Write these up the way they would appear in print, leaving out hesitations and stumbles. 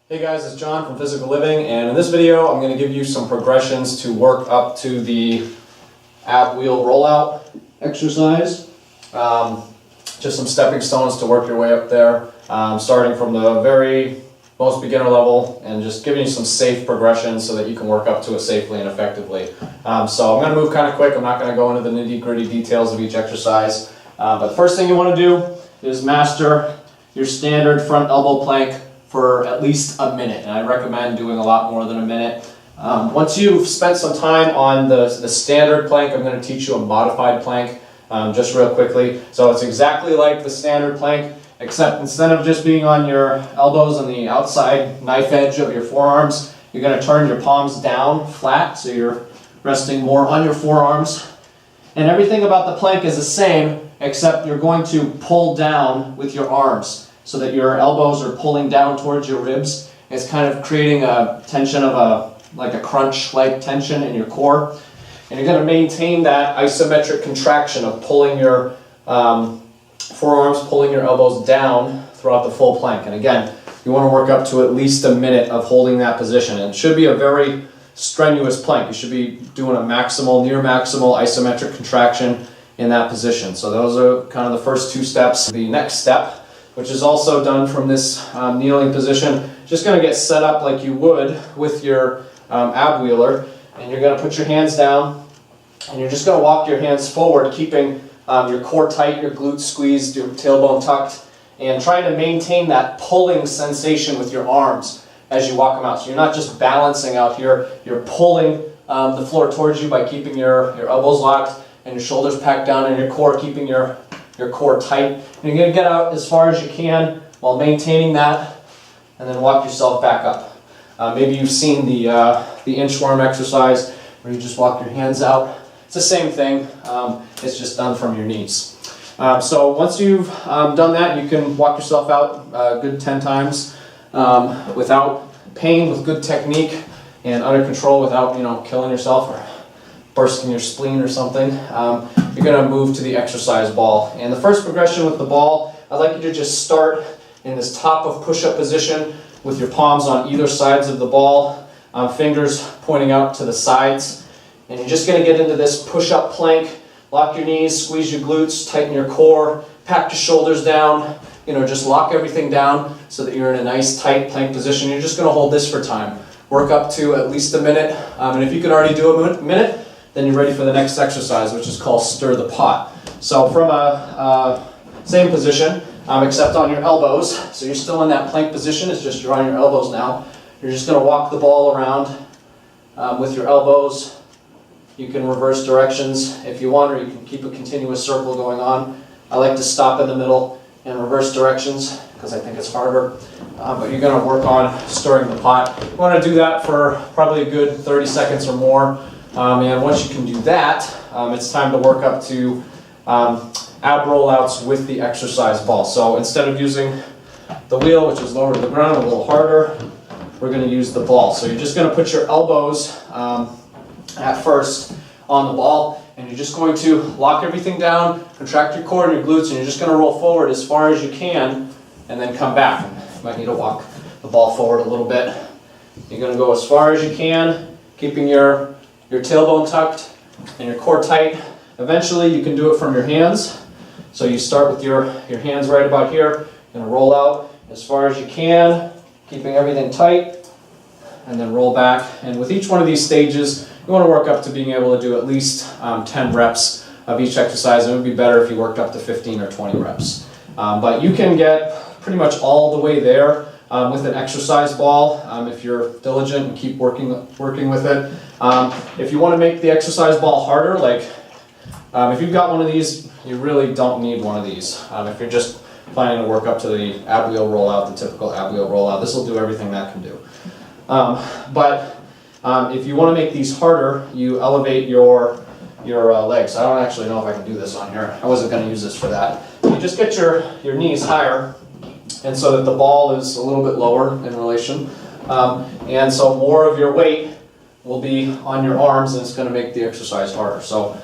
Hey guys, it's John from Physical Living, and in this video I'm going to give you some progressions to work up to the ab wheel rollout exercise. Just some stepping stones to work your way up there, starting from the very most beginner level and just giving you some safe progressions so that you can work up to it safely and effectively. So I'm going to move kind of quick. I'm not going to go into the nitty-gritty details of each exercise, but the first thing you want to do is master your standard front elbow plank for at least a minute, and I recommend doing a lot more than a minute. Once you've spent some time on the standard plank, I'm going to teach you a modified plank just real quickly. So it's exactly like the standard plank, except instead of just being on your elbows on the outside knife edge of your forearms, you're going to turn your palms down flat, so you're resting more on your forearms. And everything about the plank is the same, except you're going to pull down with your arms, so that your elbows are pulling down towards your ribs. It's kind of creating a tension of like a crunch-like tension in your core. And you're going to maintain that isometric contraction of pulling your forearms, pulling your elbows down throughout the full plank. And again, you want to work up to at least a minute of holding that position. And it should be a very strenuous plank. You should be doing a maximal, near maximal isometric contraction in that position. So those are kind of the first two steps. The next step, which is also done from this kneeling position, just going to get set up like you would with your ab wheeler, and you're going to put your hands down, and you're just going to walk your hands forward, keeping your core tight, your glutes squeezed, your tailbone tucked, and trying to maintain that pulling sensation with your arms as you walk them out. So you're not just balancing out here, you're pulling the floor towards you by keeping your elbows locked and your shoulders packed down, and your core keeping your core tight. And you're going to get out as far as you can while maintaining that, and then walk yourself back up. Maybe you've seen the inchworm exercise where you just walk your hands out. It's the same thing, it's just done from your knees. So once you've done that, you can walk yourself out a good 10 times without pain, with good technique and under control, without killing yourself or bursting your spleen or something. You're going to move to the exercise ball. And the first progression with the ball, I'd like you to just start in this top of push-up position with your palms on either sides of the ball, fingers pointing out to the sides. And you're just going to get into this push-up plank. Lock your knees, squeeze your glutes, tighten your core, pack your shoulders down, just lock everything down so that you're in a nice tight plank position. You're just going to hold this for time. Work up to at least a minute. And if you can already do a minute, then you're ready for the next exercise, which is called stir the pot. So from a same position, except on your elbows. So you're still in that plank position, it's just you're on your elbows now. You're just going to walk the ball around with your elbows. You can reverse directions if you want, or you can keep a continuous circle going on. I like to stop in the middle and reverse directions because I think it's harder. But you're going to work on stirring the pot. You want to do that for probably a good 30 seconds or more. And once you can do that, it's time to work up to ab rollouts with the exercise ball. So instead of using the wheel, which is lower to the ground, a little harder, we're going to use the ball. So you're just going to put your elbows at first on the ball, and you're just going to lock everything down, contract your core and your glutes, and you're just going to roll forward as far as you can, and then come back. You might need to walk the ball forward a little bit. You're going to go as far as you can, keeping your tailbone tucked and your core tight. Eventually you can do it from your hands. So you start with your hands right about here. You're going to roll out as far as you can, keeping everything tight, and then roll back. And with each one of these stages, you want to work up to being able to do at least 10 reps of each exercise. It would be better if you worked up to 15 or 20 reps. But you can get pretty much all the way there with an exercise ball if you're diligent and keep working with it. If you want to make the exercise ball harder, like if you've got one of these, you really don't need one of these. If you're just planning to work up to the ab wheel rollout, the typical ab wheel rollout, this will do everything that can do. But if you want to make these harder, you elevate your legs. I don't actually know if I can do this on here. I wasn't going to use this for that. You just get your knees higher, and so that the ball is a little bit lower in relation. And so more of your weight will be on your arms, and it's going to make the exercise harder. So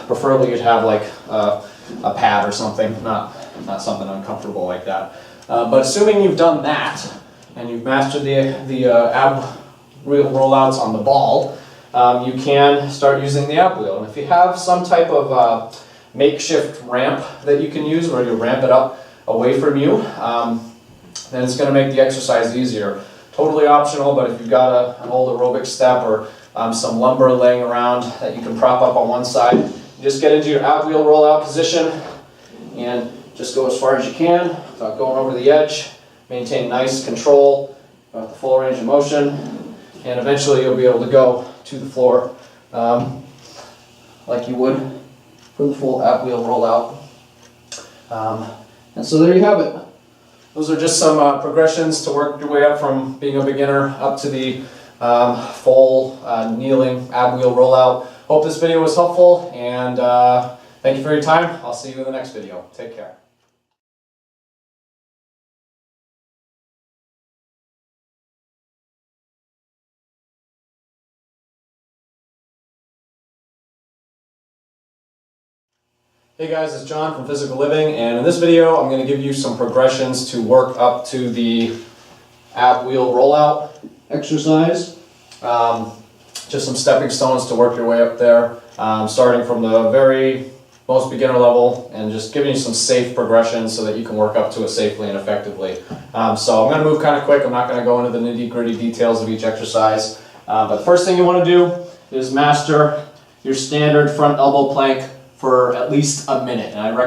preferably you'd have like a pad or something, not something uncomfortable like that. But assuming you've done that, and you've mastered the ab wheel rollouts on the ball, you can start using the ab wheel. And if you have some type of makeshift ramp that you can use, where you ramp it up away from you, then it's going to make the exercise easier. Totally optional, but if you've got an old aerobic step or some lumber laying around that you can prop up on one side, you just get into your ab wheel rollout position and just go as far as you can without going over the edge. Maintain nice control throughout the full range of motion, and eventually you'll be able to go to the floor like you would for the full ab wheel rollout. And so there you have it. Those are just some progressions to work your way up from being a beginner up to the full kneeling ab wheel rollout. Hope this video was helpful, and thank you for your time. I'll see you in the next video. Take care. Hey guys, it's John from Physical Living, and in this video I'm going to give you some progressions to work up to the ab wheel rollout exercise. Just some stepping stones to work your way up there, starting from the very most beginner level and just giving you some safe progressions so that you can work up to it safely and effectively. So I'm going to move kind of quick. I'm not going to go into the nitty-gritty details of each exercise, but the first thing you want to do is master your standard front elbow plank for at least a minute. And I recommend